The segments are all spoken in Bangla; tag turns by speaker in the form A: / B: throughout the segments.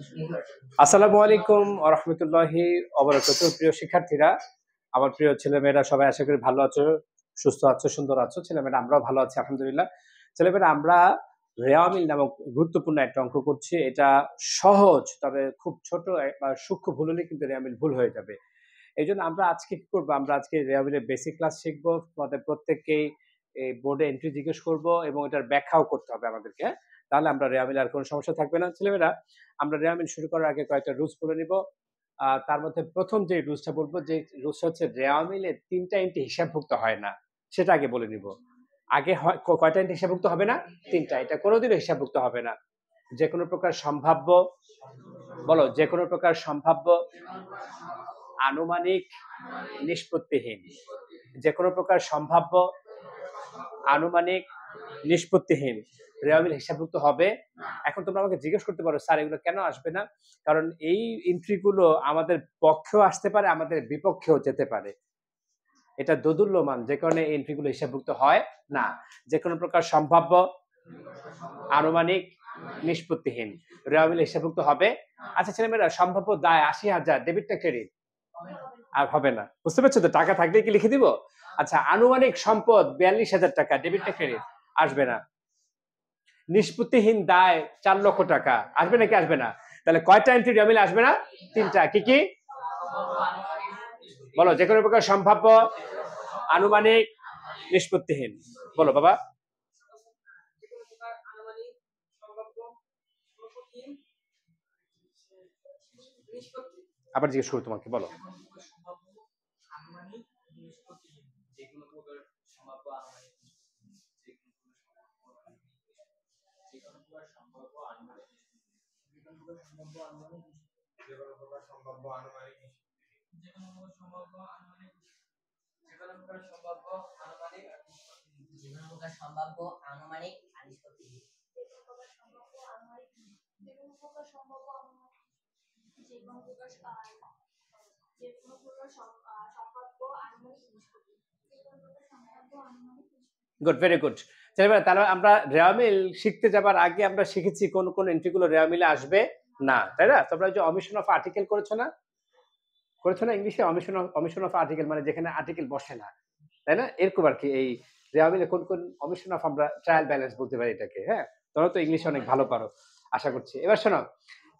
A: আসসালামু আলাইকুম ওয়া রাহমাতুল্লাহি ওয়া বারাকাতুহু। প্রিয় শিক্ষার্থীরা, আমার প্রিয় ছেলেমেয়েরা সবাই আশা করি ভালো আছো, সুস্থ আছো, সুন্দর আছো। ছেলেমেয়েরা আমরাও ভালো আছি আলহামদুলিল্লাহ। ছেলেমেয়েরা আমরা রেওয়ামিল নামক গুরুত্বপূর্ণ একটা অঙ্ক করছি। এটা সহজ, তবে খুব ছোট বা সূক্ষ্ম ভুল হলে কিন্তু রেওয়ামিল ভুল হয়ে যাবে। এইজন্য আমরা আজকে কি করব? আমরা আজকে রেওয়ামিলের বেসিক ক্লাস শিখব। তোমাদের প্রত্যেককেই এই বোর্ডে এন্ট্রি জিজ্ঞেস করব এবং এটার ব্যাখ্যাও করতে হবে আমাদেরকে, হ্যাঁ? তাহলে আমরা রেওয়ামিলে আর কোনো সমস্যা থাকবে না। ছেলেমেয়েরা, আমরা রেওয়ামিল শুরু করার আগে কয়েকটা রুলস বলে নিব। তার মধ্যে ১ম যে রুলসটা বলব, যে রুলসটা হচ্ছে রেওয়ামিলে ৩ টা এন্ট্রি হিসাবভুক্ত হয় না। সেটা আগে বলে নিব। আগে হয় কয়টা এন্ট্রি হিসাবভুক্ত হবে না? ৩ টা। এটা কোনোদিনও হিসাবভুক্ত হবে না। যেকোনো প্রকার সম্ভাব্য, বলো, যেকোনো প্রকার সম্ভাব্য, আনুমানিক, নিষ্পত্তিহীন। যেকোনো প্রকার সম্ভাব্য, আনুমানিক, নিষ্পত্তিহীন রেওয়ামিল হিসাবভুক্ত হবে। এখন তোমরা আমাকে জিজ্ঞেস করতে পারো, স্যার এগুলো কেন আসবে না? কারণ এই এন্ট্রিগুলো আমাদের পক্ষেও আসতে পারে, আমাদের বিপক্ষেও যেতে পারে। এটা দোদুল্যমান, যে কারণে এই এন্ট্রিগুলো হিসাবভুক্ত হয় না। যে কোনো প্রকার সম্ভাব্য, আনুমানিক, নিষ্পত্তিহীন রেওয়ামিল হিসাবভুক্ত হবে। আচ্ছা ছেলেমেয়েরা, সম্ভাব্য দায় ৮০,০০০, ডেবিটটা ক্রেডিট আর হবে না, বুঝতে পারছো তো? টাকা থাকলে কি লিখে দিব? আচ্ছা, আনুমানিক সম্পদ ৪২,০০০ টাকা, ডেবিটটা ক্রেডিট আসবে না। নিষ্পত্তিহীন দায় ৪ লক্ষ টাকা, আসবে নাকি আসবে না? তাহলে কয়টা এন্ট্রি রেওয়ামিলে আসবে না? ৩টা। কি কি? বলো, যে কোনো প্রকার সম্ভাব্য, আনুমানিক, নিষ্পত্তিহীন। বলো বাবা। আবার জিজ্ঞেস করো তোমাকে, বলো। Good, very good. তাহলে আমরা রেওয়ামিল শিখতে যাবার আগে আমরা শিখেছি কোন কোন এন্ট্রিগুলো রেওয়ামিলে আসবে না, তাই না? তোমরা যে অমিশন অফ আর্টিকেল করেছো না? করেছো না ইংলিশে? অমিশন অফ আর্টিকেল মানে যেখানে আর্টিকেল বসে না, তাই না? এরকম আর কি। এই রেওয়ামিলে কোন কোন অমিশন অফ, আমরা ট্রায়াল ব্যালেন্স বলতে পারি এটাকে, হ্যাঁ? তোমরা তো ইংলিশে অনেক ভালো পারো আশা করছি। এবার শোনো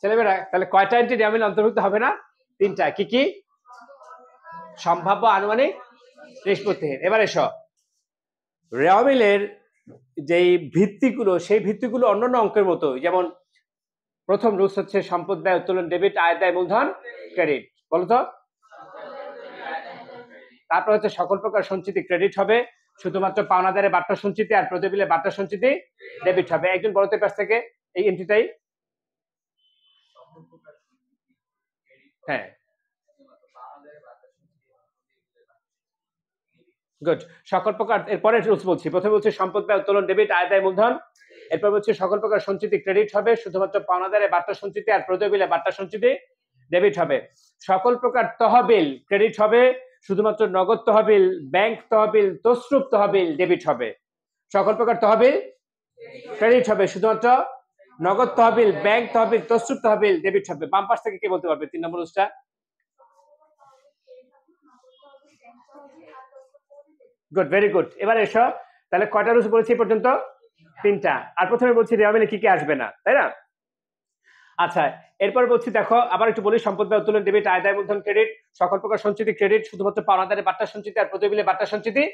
A: ছেলেমেয়েরা, তাহলে কয়টা এন্ট্রি রেওয়ামিল অন্তর্ভুক্ত হবে না? ৩টা। কি কি? সম্ভাব্য, আনুমানিক, নিষ্পত্তিহীন। এবার এসো, রেওয়ামিলের যেই ভিত্তিগুলো, সেই ভিত্তিগুলো অন্যান্য অঙ্কের মতো। যেমন প্রথম রুলস হচ্ছে সম্পদ ব্যয় উত্তোলন ডেবিট, আয় দায় মূলধন ক্রেডিট। বলো তো। তারপর হচ্ছে সকল প্রকার সঞ্চিতি ক্রেডিট হবে, শুধুমাত্র পাওনাদারে বাট্টা সঞ্চিতি আর প্রদেবিলে বাট্টা সঞ্চিতি ডেবিট হবে। একজন বলতে পাশ থেকে এই এন্ট্রিটাই। হ্যাঁ, গুড। সকল প্রকার, এরপরে রুলস বলছি। প্রথমে বলছি সম্পদ ব্যয় উত্তোলন ডেবিট, আয় দায় মূলধন। এরপর বলছি সকল প্রকার সঞ্চিতি ক্রেডিট হবে, শুধুমাত্র পাওনাদারে বাট্টা সঞ্চিতি আর প্রদেবিলে বাট্টা সঞ্চিতি ডেবিট হবে। সকল প্রকার তহবিল ক্রেডিট হবে, শুধুমাত্র নগদ তহবিল, ব্যাংক তহবিল, তসরুপ তহবিল ডেবিট হবে। সকল প্রকার তহবিল ক্রেডিট হবে, শুধুমাত্র নগদ তহবিল, ব্যাংক তহবিল, তসরুপ তহবিল ডেবিট হবে। বাম পাশ থেকে কে বলতে পারবে ৩ নম্বর রুলসটা? Good, very good. এবার এসো, তাহলে কয়টা রুলস বলেছি পর্যন্ত? 3টা। আর প্রথমে বলছি রেওয়ামিলে কি কি আসবে না, তাই না? আচ্ছা, এরপর বলছি, দেখো আবার একটু বলি। সম্পদ ব্যয় উত্তোলন ডেবিট, আয় দায় মূলধন ক্রেডিট, সকল প্রকার সঞ্চিতি ক্রেডিট, শুধুমাত্র পাওনাদারে বাট্টা সঞ্চিতি আর প্রদেবিলে বাট্টা সঞ্চিতি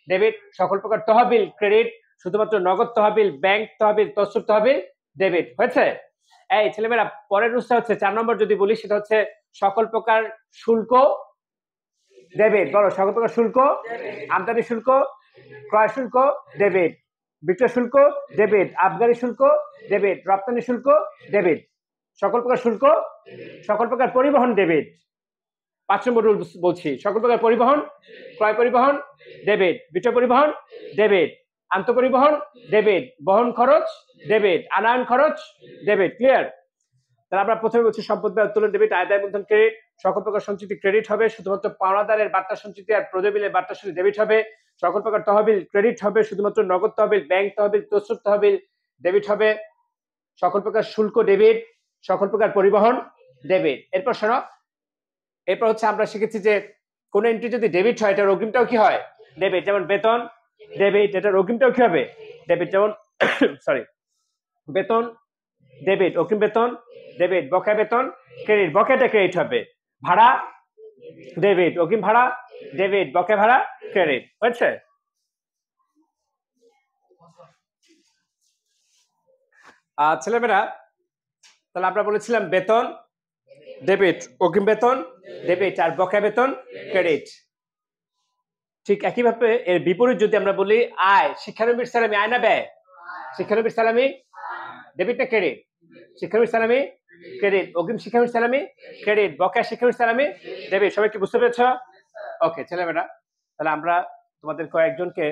A: ডেবিট। সকল প্রকার তহবিল ক্রেডিট, শুধুমাত্র নগদ তহবিল, ব্যাংক তহবিল, তসরুপ তহবিল ডেবিট। হয়েছে? এই ছেলেমেয়েরা, পরের রুলসটা হচ্ছে 4 নম্বর যদি বলি, সেটা হচ্ছে সকল প্রকার শুল্ক ডেবিট। বলো, সকল প্রকার শুল্ক, আমদানি শুল্ক, ক্রয় শুল্ক ডেবিট, বিক্রয় শুল্ক ডেবিট, আবগারি শুল্ক ডেবিট, রপ্তানি শুল্ক ডেবিট। সকল প্রকার শুল্ক, সকল প্রকার পরিবহন ডেবিট। 5 নম্বর রুল বলছি, সকল প্রকার পরিবহন, ক্রয় পরিবহন ডেবিট, বিক্রয় পরিবহন ডেবিট, আন্তঃপরিবহন ডেবিট, বহন খরচ ডেবিট, আনায়ন খরচ ডেবিট। ক্লিয়ার? তাহলে আমরা প্রথমে বলছি সম্পদ ব্যয় উত্তোলন ডেবিট, আয় দায় মূলধন ক্রেডিট, সকল প্রকার সঞ্চিতি ক্রেডিট হবে, শুধুমাত্র পাওনাদারের বাট্টা সঞ্চিতি আর প্রদেবিলের বাট্টা সঞ্চিতি ডেবিট হবে। সকল প্রকার তহবিল ক্রেডিট হবে, শুধুমাত্র নগদ তহবিল, ব্যাংক তহবিল, তসরুপ তহবিল ডেবিট হবে। সকল প্রকার শুল্ক ডেবিট, সকল প্রকার পরিবহন ডেবিট। এরপর শোনো, এরপর হচ্ছে আমরা শিখেছি যে কোন এন্ট্রি যদি ডেবিট হয় এটার অগ্রিমটাও কি হয় ডেবিট, যেমন বেতন ডেবিট, এটার অগ্রিমটাও কি হবে ডেবিট, যেমন সরি বেতন ডেবিট, অগ্রিম বেতন ডেবিট, বকেয়া বেতন ক্রেডিট, বকেয়াটা ক্রেডিট হবে। ভাড়া ডেবিট, অগ্রিম ভাড়া ডেবিট, বকেয়া ভাড়া ক্রেডিট। হয়েছে? ছেলেমেয়েরা, তাহলে আমরা বলেছিলাম বেতন ডেবিট, অগ্রিম বেতন ডেবিট, আর বকেয়া বেতন ক্রেডিট। ঠিক একইভাবে এর বিপরীত যদি আমরা বলি আয়, শিক্ষানবির সালামি আয় না ব্যয়? শিক্ষানবির সালামি ডেবিট না ক্রেডিট? শিক্ষানবির সালামি ক্রেডিট, অগ্রিম শিক্ষানবির সালামি ক্রেডিট, বকেয়া শিক্ষানবির সালামি ডেবিট। সবাই কি বুঝতে পেরেছ? ওকে ছেলেমেয়েরা, তাহলে আমরা তোমাদের কয়েকজনকে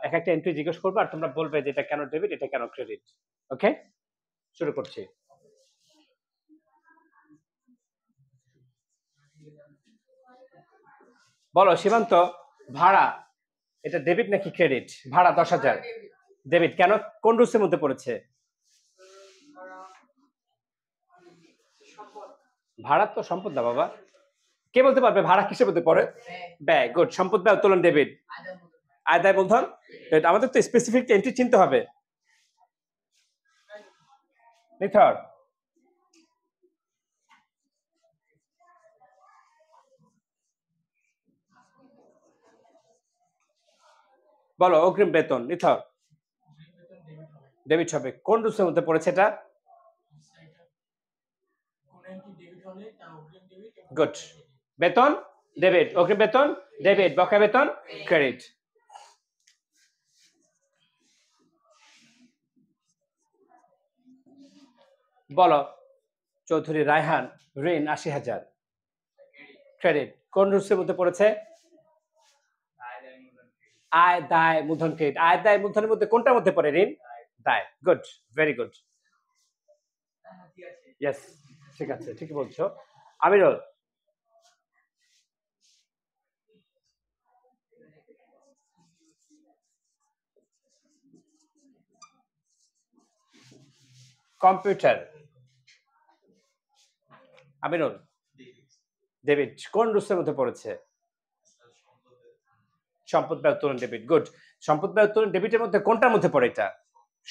A: এক একটা এন্ট্রি জিজ্ঞেস করবো আর তোমরা বলবে যে এটা কেন ডেবিট, এটা কেন ক্রেডিট। ওকে, শুরু করছি। বলো সীমান্ত, ভাড়া এটা ডেবিট নাকি ক্রেডিট? ভাড়া 10,000 ডেবিট, কেন? কোন রুলসের মধ্যে পড়েছে? ভাড়া তো সম্পদ না বাবা, কে বলতে পারবে ভাড়া কিসের মধ্যে পড়ে? ব্যয়। গুড, সম্পদ ব্যয় উত্তোলন ডেবিট, আয় দায় মূলধন। আমাদের তো স্পেসিফিক এন্ট্রি চিনতে হবে। নিথর, বলো অগ্রিম বেতন। নিথর, ডেবিট হবে, কোন রুলসের মধ্যে পড়েছে এটা? গুড, বেতন ডেবিট, অগ্রিম বেতন ডেবিট, বকেয়া বেতন ক্রেডিট। বলো চৌধুরী রায়হান ঋণ 80,000 ক্রেডিট, কোন রুলসের মধ্যে পড়েছে? আয় দায় মূলধন ক্রেডিট। আয় দায় মূলধনের মধ্যে কোনটার মধ্যে পড়ে? ঋণ দায়। গুড, ভেরি গুড, ইয়েস, ঠিক আছে, ঠিকই বলছো। আমিরুল, কম্পিউটার। আমিরুল, ডেবিট, কোন রুলসের মধ্যে পড়েছে? সম্পদ ব্যয় উত্তোলন ডেবিট। গুড, সম্পদ ব্যয় উত্তোলন ডেবিটের মধ্যে কোনটার মধ্যে পড়ে এটা?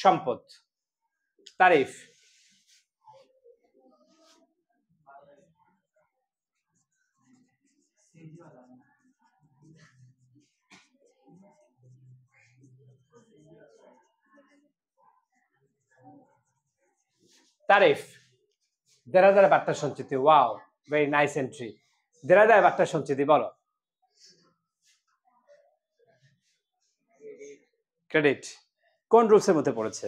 A: সম্পদ। তারিফ, তারিফ, দেড়াদার বার্তা সঞ্চিতি। Wow, very nice entry. দেড়াদার বার্তা সঞ্চিতি, বলো। ক্রেডিট, কোন রুলসের মধ্যে পড়েছে?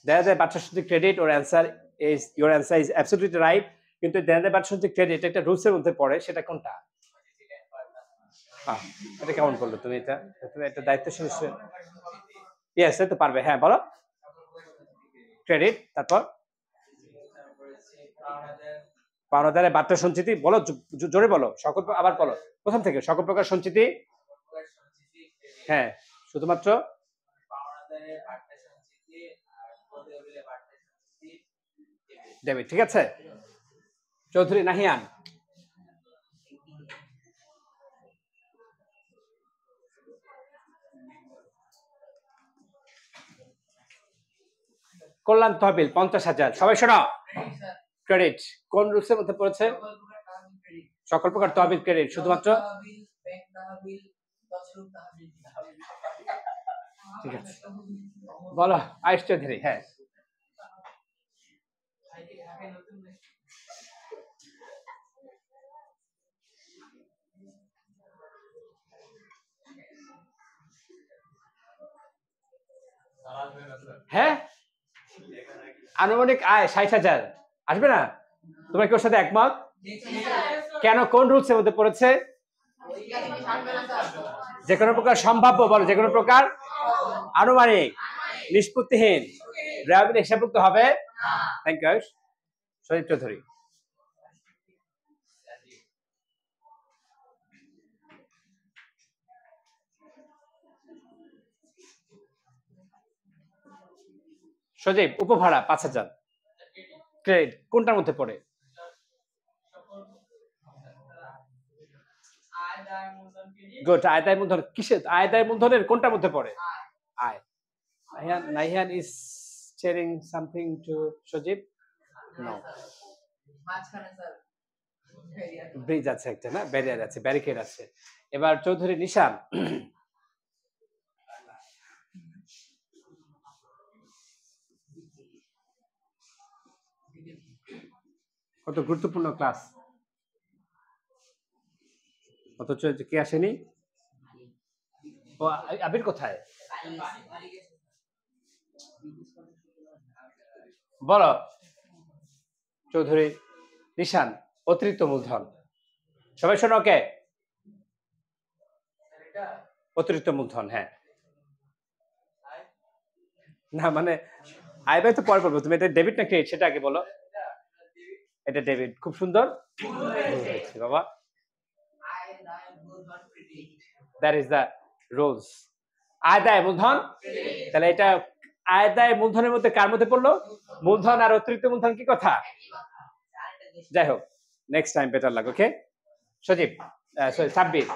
A: দেড়াদার বার্তা সঞ্চিতি ক্রেডিট। ওর answer is, your answer is absolutely right, কিন্তু দেড়াদার বার্তা সঞ্চিতি ক্রেডিট একটা রুলসের মধ্যে পড়ে, সেটা কোনটা? এটা কেমন করলো তুমি? এটা তুমি একটা দায়িত্বশীল ইয়েস, তো পারবে। হ্যাঁ বলো, ক্রেডিট, তারপর পাওনাদারের বার্তা সঞ্চিতি। বলো জোরে বলো, সকল, আবার বলো প্রথম থেকে, সকল প্রকার সঞ্চিতি। হ্যাঁ, শুধুমাত্র ডেবিট, ঠিক আছে। চৌধুরী নাহিয়ান, কল্যাণ তহবিল 50,000। সবাই শোনো, ক্রেডিট কোন রুলসের মধ্যে পড়েছে? সকল প্রকার তহবিল ক্রেডিট, শুধুমাত্র। ঠিক আছে, বলো আয়ুষ চৌধুরী। হ্যাঁ, হ্যাঁ, আনুমানিক আয় 60,000 আসবে না? তোমরা কি ওর সাথে একমত? কেন, কোন রুলসের মধ্যে পড়েছে? যে কোনো প্রকার সম্ভাব্য, বলো যে কোনো প্রকার আনুমানিক, নিষ্পত্তিহীন, রেওয়াবিলে হিসাবভুক্ত হবে। Thank you Sajib Chowdhury. সজীব, উপভাড়া 5,000। ক্রেডিট কোনটার মধ্যে পড়ে? গুড, আয় দায় মূলধন কিসের? আয় দায় মূলধনের কোনটার মধ্যে পড়ে? আয়। নাইহান is sharing something to Sajib? No. Bridge আছে একটা না, ব্যারিয়ার আছে, ব্যারিকেড আছে। এবার চৌধুরী নিশান। কত গুরুত্বপূর্ণ ক্লাস, অথচ কে আসেনি? ও আবির কোথায়? বলো চৌধুরী নিশান, অতিরিক্ত মূলধন। সবাই শোনো, ওকে? অতিরিক্ত মূলধন, হ্যাঁ না মানে আয় ব্যয় তো পরে বলবো, তুমি এটা ডেবিট না ক্রেডিট সেটা আগে বলো। এটা ডেবিট, খুব সুন্দর বাবা, দ্যাট ইজ দ্য রুলস। আয় দায় মূলধন, তাহলে এটা আয় দায় মূলধনের মধ্যে কার মধ্যে পড়লো? মূলধন আর অতিরিক্ত মূলধন কি কথা? যাই হোক, নেক্সট টাইম বেটার লাগে। ওকে সজীব, সরি সাব্বির।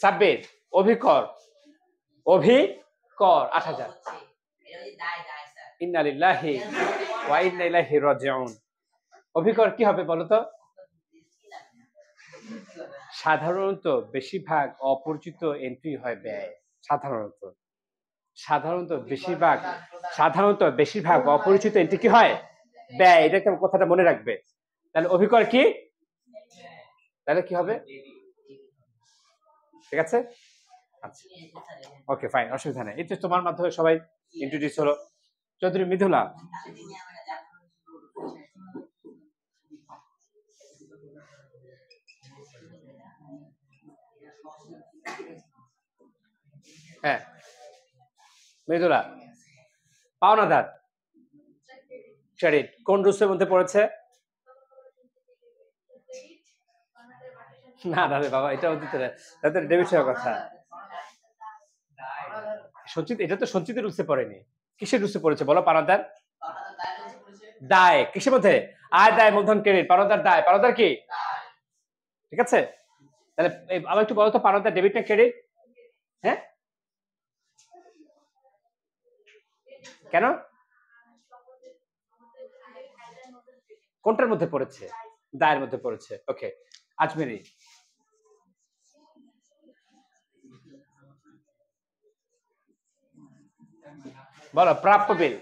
A: সাব্বির, অভিকর, অভিকর ৮০০০। ইন্না লিল্লাহি ওয়া ইন্না ইলাইহি রাজিউন। অভিকর কি হবে বলো তো? সাধারণত বেশিরভাগ অপরিচিত এন্ট্রি হয় ব্যয়। সাধারণত বেশিরভাগ অপরিচিত এন্ট্রি কি হয়? ব্যয়। এটা একটা কথাটা মনে রাখবে। তাহলে অভিকর কি? তাহলে কি হবে? ঠিক আছে, আচ্ছা ওকে ফাইন, অসুবিধা নেই। এই তো তোমার মাধ্যমে সবাই ইন্ট্রোডিউস হলো। চৌধুরী মৃদুলা। হ্যাঁ মৃদুলা, পাওনাদার ক্রেডিট কোন রুলসের মধ্যে পড়েছে? না রে বাবা, এটা তাদের ডেবিট হওয়ার কথা। সঞ্চিত, এটা তো সঞ্চিত রুলসে পড়েনি। কিসের রুলসে পড়েছে বলো? পাওনাদার দায়। কিসের মধ্যে? আয় দায় মূলধন ক্রেডিট, পাওনাদার দায়। পাওনাদার কি? ঠিক আছে, তাহলে আবার একটু বলো তো, পাওনাদার ডেবিট না ক্রেডিট? হ্যাঁ কেন? কোনটার মধ্যে পড়েছে? দায়ের মধ্যে পড়েছে। ওকে আজমেরি। বলো প্রাপ্য বিল।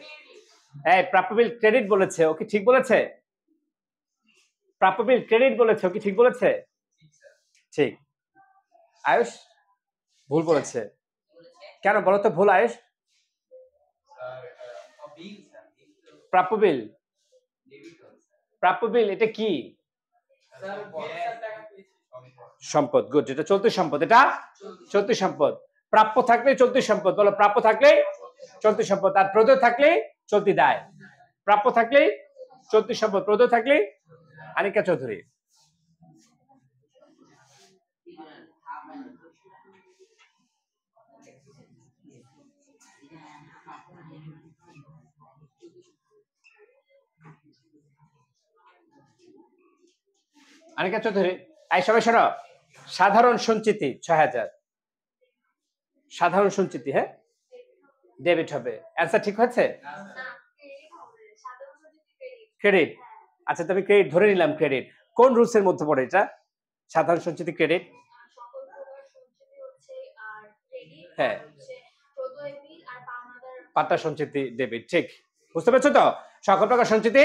A: এই প্রাপ্য বিল ক্রেডিট বলেছে, ও কি ঠিক বলেছে? প্রাপ্য বিল ক্রেডিট বলেছে, ও কি ঠিক বলেছে? ঠিক। আয়ুষ ভুল বলেছে। কেন বলো তো ভুল আয়ুষ? প্রাপ্য বিল, প্রাপ্য বিল এটা কি? সম্পদ। গুড, এটা চলতি সম্পদ, এটা চলতি সম্পদ। প্রাপ্য থাকলে চলতি সম্পদ, বলো প্রাপ্য থাকলে চলতি সম্পদ, আর প্রদেয় থাকলে চলতি দায়। প্রাপ্য থাকলে চলতি সম্পদ, প্রদেয় থাকলে। আনিকা চৌধুরী। আনিকা চৌধুরী, এই সবাই শোনো, সাধারণ সঞ্চিতি ৬০০০। সাধারণ সঞ্চিতি, হ্যাঁ ডেবিট হবে। অ্যান্সার ঠিক হয়েছে? ক্রেডিট। আচ্ছা তুমি ক্রেডিট ধরে নিলাম, ক্রেডিট কোন রুলসের মধ্যে পড়ে এটা? সাধারণ সঞ্চিতি ক্রেডিট। হ্যাঁ পাট্টা সঞ্চিতি ডেবিট। ঠিক বুঝতে পেরেছো তো? সকল প্রকার সঞ্চিতি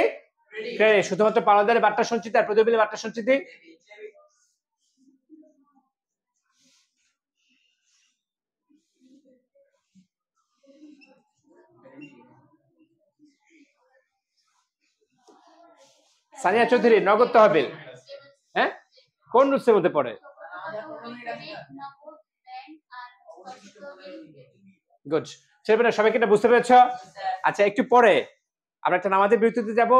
A: ক্রেডিট, শুধুমাত্র পাওনাদারে বাট্টা সঞ্চিতি আর প্রদেয় বিলে বাট্টা সঞ্চিতি। সানিয়া চৌধুরী, নগদ তহবিল হ্যাঁ কোন রুলসের মধ্যে পড়ে? গুড, ছেলেমেয়েরা সবাই কি এটা বুঝতে পেরেছ? আচ্ছা একটু পরে আমরা একটা নামাজের বিরতিতে যাব,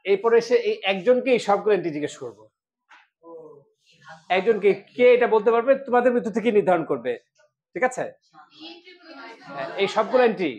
A: এরপরে এসে এই একজনকেই সবগুলো এন্ট্রি জিজ্ঞেস করবো। একজনকে কে এটা বলতে পারবে? তোমাদের ভিতর থেকে নির্ধারণ করবে। ঠিক আছে? এই সবগুলো এন্ট্রি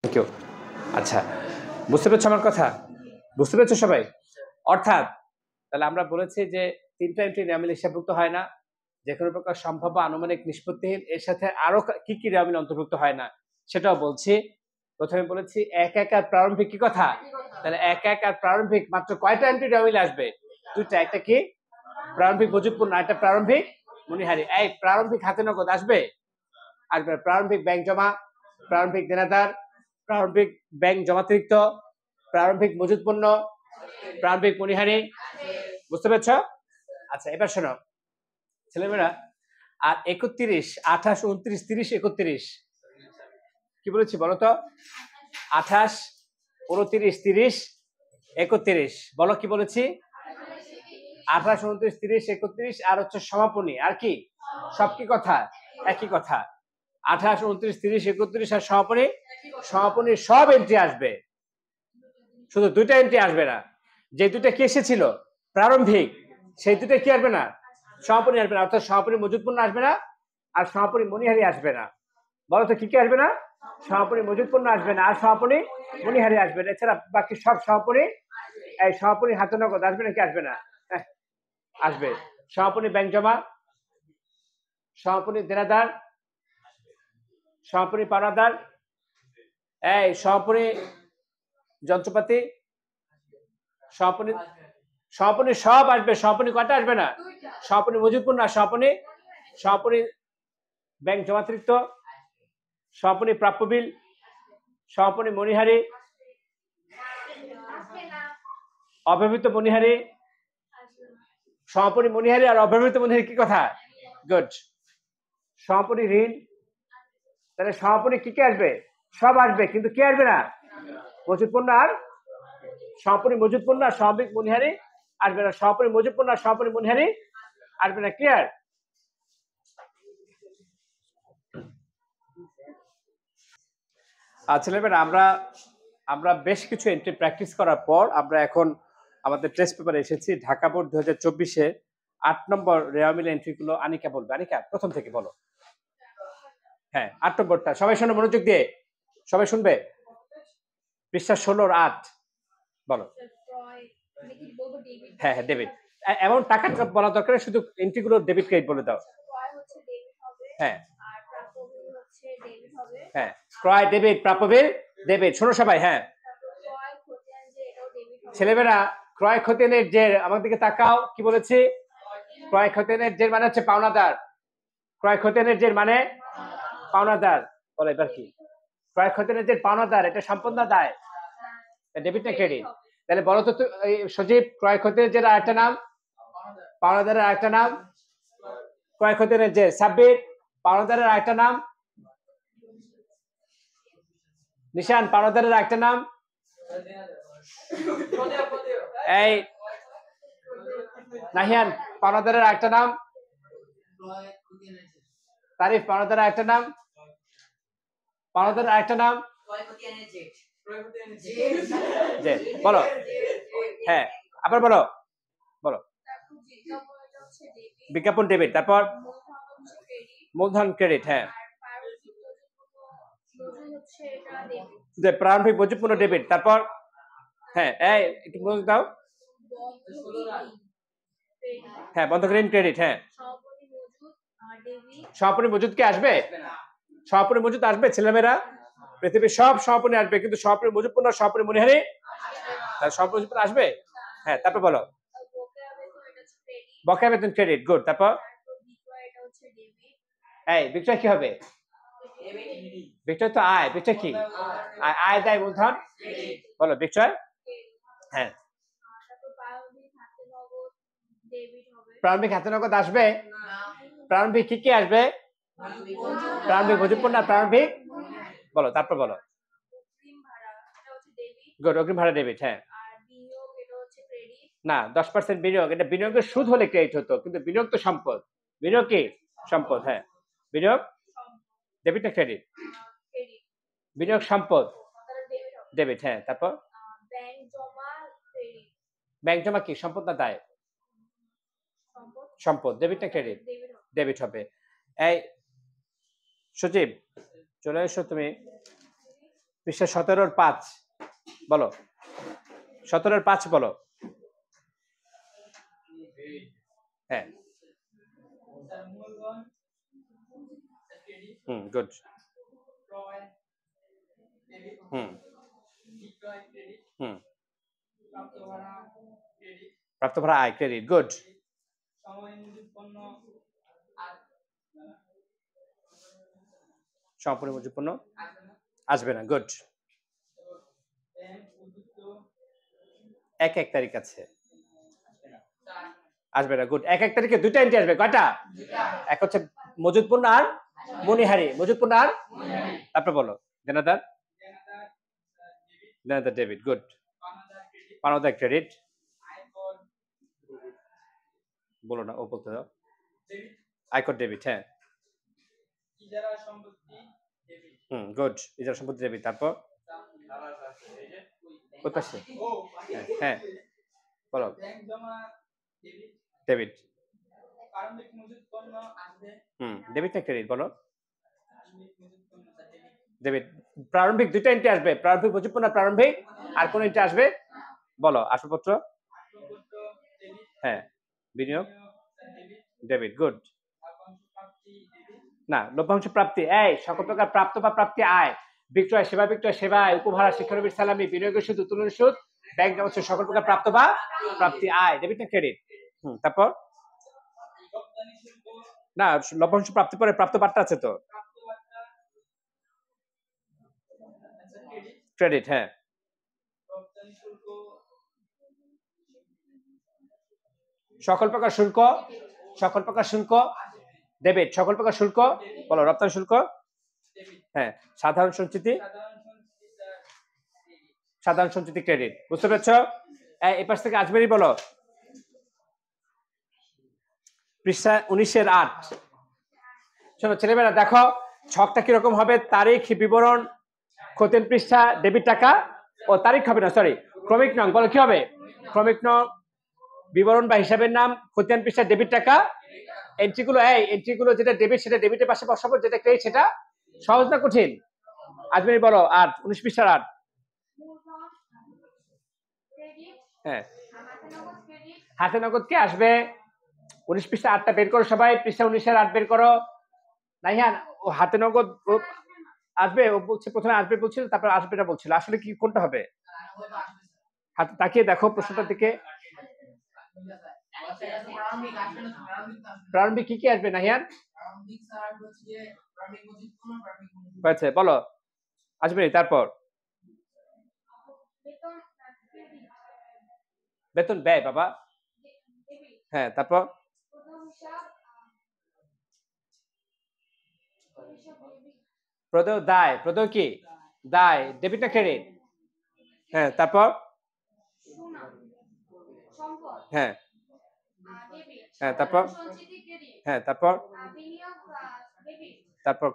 A: কেউ আচ্ছা বুঝতে পেরেছো আমার কথা? বুঝতে পেরেছো সবাই? অর্থাৎ তাহলে আমরা বলেছি যে তিনটা এন্ট্রি রেওয়ামিল হিসাবভুক্ত হয় না, যে কোনো প্রকার সম্ভাব্য আনুমানিক নিষ্পত্তিহীন, এর সাথে আরো কি কি রেওয়ামিল অন্তর্ভুক্ত হয় না সেটাও বলছি। প্রথমে বলেছি এক এক আর প্রারম্ভিক কি কথা, তাহলে এক এক আর প্রারম্ভিক মাত্র কয়টা এন্ট্রি রেওয়ামিল আসবে? দুইটা, একটা কি প্রারম্ভিক মজুদপূর্ণ, একটা প্রারম্ভিক মনিহারি। এই প্রারম্ভিক হাতে নগদ আসবে? আসবে। প্রারম্ভিক ব্যাংক জমা, প্রারম্ভিক দেনাদার, প্রারম্ভিক ব্যাংক জমাতিরিক্ত, প্রারম্ভিক মজুদ পণ্য, প্রারম্ভিক মনিহারি। বুঝতে পেরেছ? আচ্ছা এবার শোনো ছেলেমেয়েরা, আর 31, 28, 29, 30, 31 কি বলেছি বলো তো? 28, 29, 30, 31 বলো কি বলেছি? 28, 29, 30, 31 আর হচ্ছে সমাপনী। আর কি সব কি কথা? একই কথা। 28, 29, 30, 31 আর সমাপনী। সমাপনীর সব এন্ট্রি আসবে, শুধু দুইটা এন্ট্রি আসবে না। যে দুইটা কি এসেছিল প্রারম্ভিক, সেই দুইটা কি আসবে না? সমাপনী আসবে না। অর্থাৎ সমাপনী মজুদ পণ্য আসবে না, আর সমাপনী মনিহারি আসবে না। বলো তো কি কি আসবে না? সমাপনী মজুদ পণ্য আসবে না, আর সমাপনী মনিহারি আসবে না। এছাড়া বাকি সব সমাপনী, এই সমাপনী হাতে নগদ আসবে নাকি আসবে না? আসবে। সমাপনী ব্যাংক জমা, সমাপনী দেনাদার, সমাপনী পাওনাদার, এই সমাপনী যন্ত্রপাতি, সমাপনী, সমাপনী সব আসবে। সমাপনী কয়টা আসবে না? সমাপনী মজুদ পণ্য, আর সমাপনী, সমাপনী ব্যাংক জমাতিরিক্ত, সমাপনী প্রাপ্য বিল, সমাপনী মনিহারি, অব্যবহৃত মনিহারি। সমাপনী মনিহারি আর অব্যবহৃত মনিহারি কি কথা? গুড। সমাপনী ঋণ, তাহলে সমাপনী কি কি আসবে? সব আসবে, কিন্তু কি আসবে না? মজুদ পণ্য আর সমাপনী মজুদ পণ্য আর স্বাভাবিক মনিহারি আসবে না। সমাপনী মজুদ পণ্য আর সমাপনী মনিহারি আসবে না। ক্লিয়ার? আচ্ছা এবার আমরা বেশ কিছু এন্ট্রি প্র্যাকটিস করার পর আমরা এখন আমাদের টেস্ট পেপারে এসেছি। ঢাকা বোর্ড 2024-এ 8 নম্বর রেওয়ামিল এন্ট্রিগুলো আনিকা বলবে। আনিকা প্রথম থেকে বলো। হ্যাঁ 8 নম্বরটা সবাই শোনো মনোযোগ দিয়ে, সবাই শুনবে। পৃষ্ঠা 16 আর 8 বলো। হ্যাঁ হ্যাঁ ডেবিট, এমন টাকা বলা দরকার, শুধু এন্ট্রিগুলো ডেবিট ক্রেডিট বলে দাও। হ্যাঁ হ্যাঁ, ক্রয় ডেবিট, প্রাপ্য বিল ডেবিট। শোনো সবাই, হ্যাঁ ছেলেমেয়েরা, ক্রয় খতিয়ানের জের, আমার দিকে তাকাও, কি বলেছি? ক্রয় খতিয়ানের জের মানে হচ্ছে পাওনাদার। ক্রয় খতিয়ানের জের মানে পাওনাদার। বলো এবার কি? ক্রয় খতিয়ানের জের পাওনাদার, এটা সম্পন্ন দায়, ডেবিট না ক্রেডিট? তাহলে বলো তো সজীব, ক্রয় খতিয়ানের জের আরেকটা নাম, পাওনাদারের আরেকটা নাম ক্রয় খতিয়ানের জের। সাব্বির, পাওনাদারের আরেকটা নাম। নিশান, পাওনাদারের আরেকটা নাম। এই নাহিয়ান পাওনাদারের একটা নাম, তারিফ পাওনাদারের একটা নাম, পাওনাদারের একটা নাম যে বলো। হ্যাঁ আবার বলো বলো। বিজ্ঞাপন ডেবিট, তারপর মূলধন ক্রেডিট। হ্যাঁ যে প্রারম্ভিক মজুতপূর্ণ ডেবিট, তারপর হ্যাঁ এই একটু মনোযোগ দাও। হ্যাঁ বন্ধকঋণ ক্রেডিট। হ্যাঁ সমাপনী মজুদ কি আসবে? সমাপনী মজুদ আসবে ছেলেমেয়েরা? পৃথিবীর সব সমাপনী আসবে, কিন্তু সমাপনী মজুতপূর্ণ সমাপনী মনিহারি তার সমাপনী মজুদ আসবে। হ্যাঁ তারপর বলো। বকেয়া বেতন ক্রেডিট, গুড। তারপর এই বিক্রয় কি হবে? বিক্রয় তো আয়, বিক্রয় কি? আয় দেয় মূলধন, বলো বিক্রয়। হ্যাঁ প্রারম্ভিক হাতে নগদ আসবে। প্রারম্ভিক কি কি আসবে? প্রারম্ভিক মজুতপূর্ণ প্রারম্ভিক, বলো তারপর বলো। গুড, অগ্রিম ভাড়া ডেবিট। হ্যাঁ না 10% বিনিয়োগ, এটা বিনিয়োগের সুদ হলে ক্রেডিট হতো, কিন্তু বিনিয়োগ তো সম্পদ। বিনিয়োগ কি? সম্পদ। হ্যাঁ বিনিয়োগ ডেবিট না ক্রেডিট? বিনিয়োগ সম্পদ ডেবিট। হ্যাঁ তারপর ব্যাংক জমা কি সম্পদ না দায়? সম্পদ, ডেবিট না ক্রেডিট? ডেবিট হবে। এই সজীব চলে এসো তুমি, পৃষ্ঠা 17-5 বলো। 17-5 বলো। হ্যাঁ গুড। প্রাপ্ত ভাড়া আয় ক্রেডিট, গুড। সমাপনী মজুতপূর্ণ আসবে না, গুড। 1 তারিখ আছে, আসবে না, গুড। 1 তারিখে দুইটা এন্ট্রি আসবে, কয়টা? এক হচ্ছে মজুতপূর্ণ আর মনিহারি, মজুতপূর্ণ আর তারপর বলো। দেনাদার, দেনাদার ডেবিট, গুড। পাওনাদার ক্রেডিট, বলো না ও বলতে দাও। আয়কর ডেবিট। হ্যাঁ গুড, ইজারা সম্পত্তি ডেবিট। তারপর ওই পাশে হ্যাঁ বলো। ডেবিট, ডেবিট না ক্রেডিট বলো? ডেবিট। প্রারম্ভিক দুইটা এন্ট্রি আসবে, প্রারম্ভিক মজুতপূর্ণ প্রারম্ভিক, আর কোন এন্ট্রি আসবে বলো? আসবাবপত্র, হ্যাঁ বিনিয়োগ ডেবিট, গুড। না লভ্যাংশ প্রাপ্তি, এই সকল প্রকার প্রাপ্ত বা প্রাপ্তি আয়, বিক্রয় সেবা, বিক্রয় সেবা, উপহার, শিক্ষানবিশ সালামি, বিনিয়োগের সুদ, উত্তোলনের সুদ, ব্যাংক জমা, সকল প্রকার প্রাপ্ত বা প্রাপ্তি আয়, ডেবিট না ক্রেডিট? তারপর না লভ্যাংশ প্রাপ্তি পরে প্রাপ্ত বার্তা আছে তো, ক্রেডিট। হ্যাঁ সকল প্রকার শুল্ক, সকল প্রকার শুল্ক ডেবিট, সকল প্রকার শুল্ক বলো। রপ্তানি শুল্ক, হ্যাঁ সাধারণ সঞ্চিতি, সাধারণ সঞ্চিতি ক্রেডিট, বুঝতে পেরেছো? এই পাশ থেকে আসবেরই বলো। পৃষ্ঠা 19-8 শোনো ছেলেমেয়েরা, দেখো ছকটা কিরকম হবে। তারিখ, বিবরণ, খতিয়ান পৃষ্ঠা, ডেবিট টাকা, ও তারিখ হবে না সরি, ক্রমিক নং বলো কি হবে? ক্রমিক নং, বিবরণ বা হিসাবের নাম, খতিয়ান পৃষ্ঠা, ডেবিট টাকা, এন্ট্রিগুলো। এই এন্ট্রিগুলো যেটা ডেবিট সেটা ডেবিটের পাশে বসাবো, যেটা ক্রেডিট সেটা। সহজ না কঠিন? আজমেরি বলো। 8 19 পৃষ্ঠার 8। হ্যাঁ হাতে নগদ কে আসবে? 19 পৃষ্ঠা 8টা বের করো সবাই, পৃষ্ঠা 19-এর 8 বের করো। নাহিয়ান ও হাতে নগদ আসবে, ও বলছে প্রথমে আসবে বলছিল, তারপর আসবে না বলছিল, আসলে কি কোনটা হবে? হাতে তাকিয়ে দেখো প্রশ্নটার দিকে। প্রারম্ভিক কি কি আসবে নাহিয়ান? আচ্ছা বলো আসবে। তারপর বেতন ব্যয় বাবা, হ্যাঁ তারপর প্রদেয় দায়, প্রদেয় কি দায়, ডেবিট না ক্রেডিট? হ্যাঁ তারপর হ্যাঁ হ্যাঁ তারপর হ্যাঁ তারপর তারপর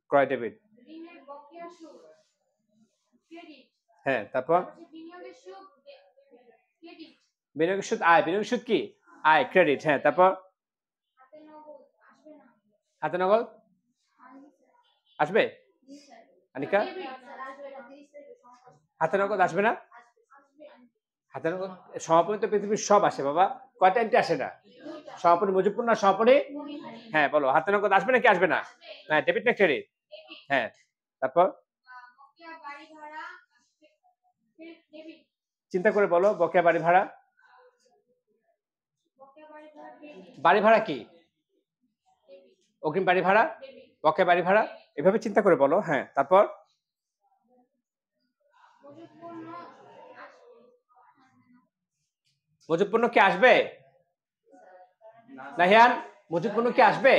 A: ক্রয় ডেবিট হ্যাঁ তারপর বিনিয়োগের সুদ আয় বিনিয়োগের সুদ কি আয় ক্রেডিট হ্যাঁ তারপর হাতে নগদ আসবে আনিকা হাতে নগদ আসবে না হাতে নগদ সমাপনী তো পৃথিবীর সব আসে বাবা কয়টা এন্ট্রি আসে না সমাপনী মজুবপূর্ণ সমাপনী হ্যাঁ বলো হাতে নগদ আসবে নাকি আসবে না হ্যাঁ ডেবিট না ক্রেডিট হ্যাঁ তারপর চিন্তা করে বলো বকেয়া বাড়ি ভাড়া বাড়ি ভাড়া কি অগ্রিম বাড়ি ভাড়া বকেয়া বাড়ি ভাড়া এভাবে চিন্তা করে বলো হ্যাঁ তারপর মজুদ পণ্য কি আসবে নাহিয়ান মজুদ পণ্য কি আসবে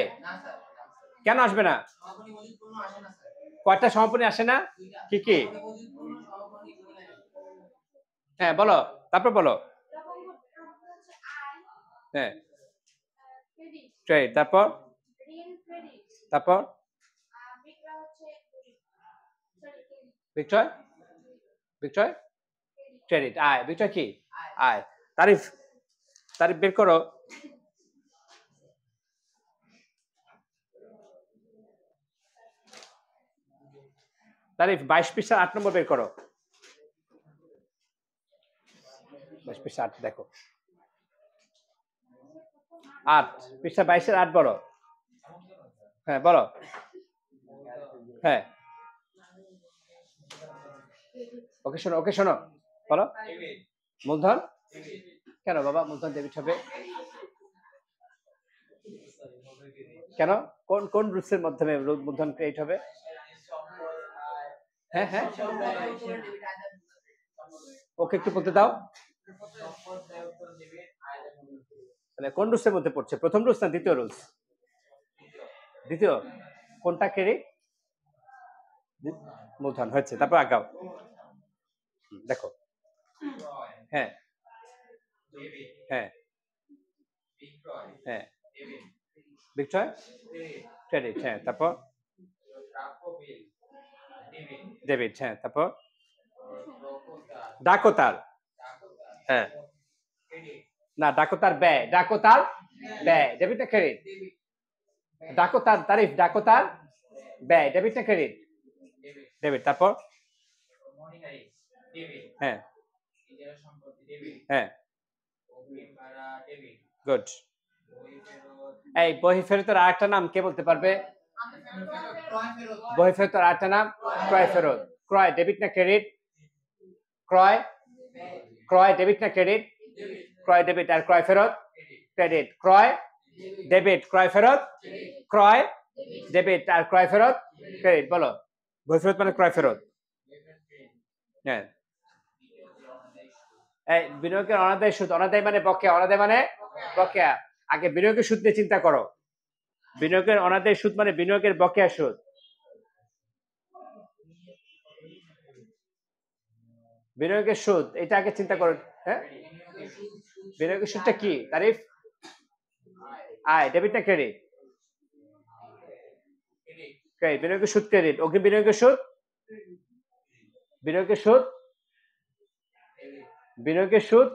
A: কেন আসবে না কয়টা সমাপনী আসে না কি কি হ্যাঁ বলো তারপর বলো হ্যাঁ ক্রেডিট তারপর তারপর বিক্রয় বিক্রয় ক্রেডিট আয় বিক্রয় কি আয় তারিফ তারিফ বের করো তারিফ 22 পৃষ্ঠা 8 নম্বর বের করো 22 পৃষ্ঠা 8 দেখো 8 পৃষ্ঠা 22 এর 8 বলো হ্যাঁ বলো হ্যাঁ ওকে শোনো বলো মূলধন কেন বাবা মূলধন ডেবিট হবে কেন কোন কোন রুলসের মাধ্যমে মূলধন ক্রেডিট হবে হ্যাঁ হ্যাঁ ওকে একটু বলতে দাও তাহলে কোন রুলসের মধ্যে পড়ছে প্রথম রুলস না দ্বিতীয় রুলস দ্বিতীয় কোনটা ক্রেডিট মূলধন হচ্ছে তারপর আগাও দেখো হ্যাঁ হ্যাঁ হ্যাঁ বিক্রয় ক্রেডিট হ্যাঁ তারপর ডেবিট হ্যাঁ তারপর ডাকতার হ্যাঁ না ডাকতার ব্যয় ডেবিট না ক্রেডিট ডাকতার তারিফ ডাকতার ব্যয় ডেবিট না ক্রেডিট ডেবিট তারপর হ্যাঁ হ্যাঁ গুড এই বহি ফেরতের আরেকটা নাম কে বলতে পারবে বহি ফেরতের আরেকটা নাম ক্রয় ফেরত ক্রয় ডেবিট না ক্রেডিট ক্রয় ডেবিট না ক্রেডিট ক্রয় ডেবিট আর ক্রয় ফেরত ক্রেডিট ক্রয় ডেবিট ক্রয় ফেরত ক্রয় ডেবিট আর ক্রয় ফেরত ক্রেডিট বলো বই ফেরত মানে ক্রয় ফেরত হ্যাঁ এই বিনিয়োগের অনাদায় সুদ অনাদায় মানে বকেয়া অনাদায় মানে বকেয়া আগে বিনিয়োগের সুদ নিয়ে চিন্তা করো বিনিয়োগের অনাদায় সুদ মানে বিনিয়োগের বকেয়া সুদ বিনিয়োগের সুদ এটা আগে চিন্তা করো হ্যাঁ বিনিয়োগের সুদটা কি তারিফ আয় ডেবিট না ক্রেডিট বিনিয়োগের সুদ ক্রেডিট অগ্রিম বিনিয়োগের সুদ বিনিয়োগের সুদ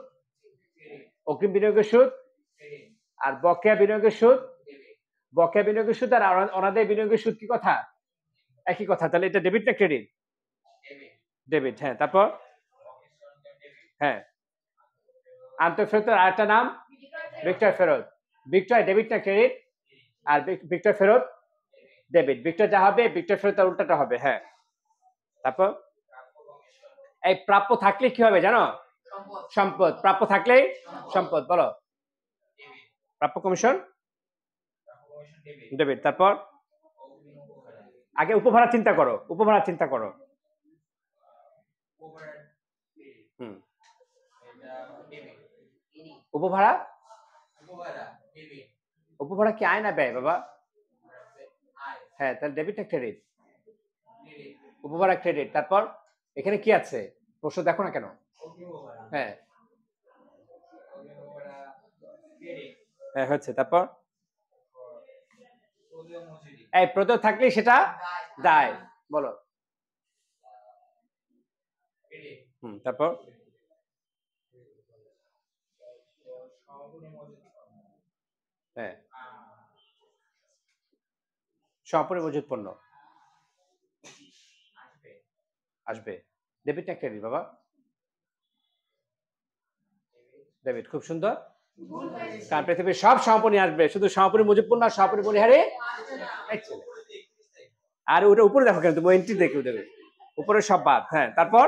A: অগ্রিম বিনিয়োগের সুদ আর বকেয়া বিনিয়োগের সুদ আর অনাদায় বিনিয়োগের সুদ কি কথা একই কথা তাহলে এটা ডেবিট না ক্রেডিট ডেবিট হ্যাঁ তারপর হ্যাঁ আন্তঃফেরতের আরেকটা নাম বিক্রয় ফেরত বিক্রয় ডেবিট না ক্রেডিট আর বিক্রয় ফেরত ডেবিট বিক্রয় যা হবে বিক্রয় ফেরত তার উল্টাটা হবে হ্যাঁ তারপর এই প্রাপ্য থাকলে কি হবে জানো সম্পদ প্রাপ্য থাকলেই সম্পদ বলো প্রাপ্য কমিশন ডেবিট তারপর আগে উপভাড়া চিন্তা করো উপভাড়া কি আয় না ব্যয় বাবা হ্যাঁ তাহলে ডেবিট না ক্রেডিট উপভাড়া ক্রেডিট তারপর এখানে কি আছে প্রশ্ন দেখো না কেন হ্যাঁ হ্যাঁ হচ্ছে। তারপর এই প্রত্যয় থাকলে সেটা দায়। বলো। তারপর হ্যাঁ সমাপনী মজুদ পণ্য আসবে। ডেবিট না ক্রেডিট বাবা? ডেবিট। খুব সুন্দর। কারণ পৃথিবীর সব সমাপনী আসবে, শুধু সমাপনী মজুদ পণ্য আর সমাপনী পরিহারে। আর ওটা উপরে দেখো কেন তুমি এন্ট্রি দেখে দেবে উপরে সব বাদ। হ্যাঁ তারপর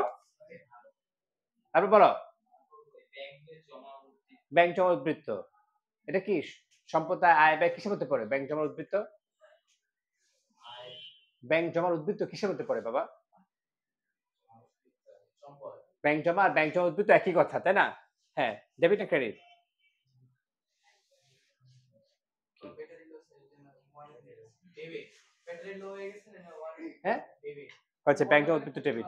A: তারপর বলো। ব্যাংক জমা উদ্বৃত্ত এটা কি সম্পদ আয় ব্যয় কিসের মধ্যে পড়ে? ব্যাংক জমা উদ্বৃত্ত, ব্যাংক জমার উদ্বৃত্ত কিসের মধ্যে পড়ে বাবা? ব্যাংক জমা আর ব্যাংক জমা উদ্বৃত্ত একই কথা তাই না? হ্যাঁ ডেবিট না ক্রেডিট? হ্যাঁ হচ্ছে ব্যাংক জমা উদ্বৃত্ত ডেবিট।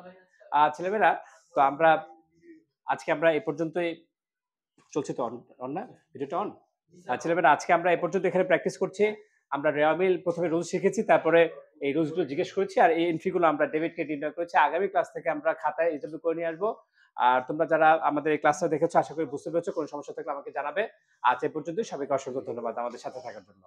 A: ছেলেমেয়েরা তো আমরা আজকে আমরা এই পর্যন্তই চলছে তো অন না ভিডিওটা অন। ছেলেমেয়েরা আজকে আমরা এই পর্যন্ত এখানে প্র্যাকটিস করছি। আমরা রেওয়ামিল প্রথমে রুলস শিখেছি, তারপরে এই রুলসগুলো জিজ্ঞেস করেছি আর এই এন্ট্রিগুলো আমরা ডেবিট ক্রেডিট নির্ণয় করেছি। আগামী ক্লাস থেকে আমরা খাতায় এইভাবে করে নিয়ে আসবো। আর তোমরা যারা আমাদের এই ক্লাসটা দেখেছো আশা করি বুঝতে পেরেছো। কোনো সমস্যা থাকলে আমাকে জানাবে। আজ এই পর্যন্তই। সবাইকে অসংখ্য ধন্যবাদ আমাদের সাথে থাকার জন্য।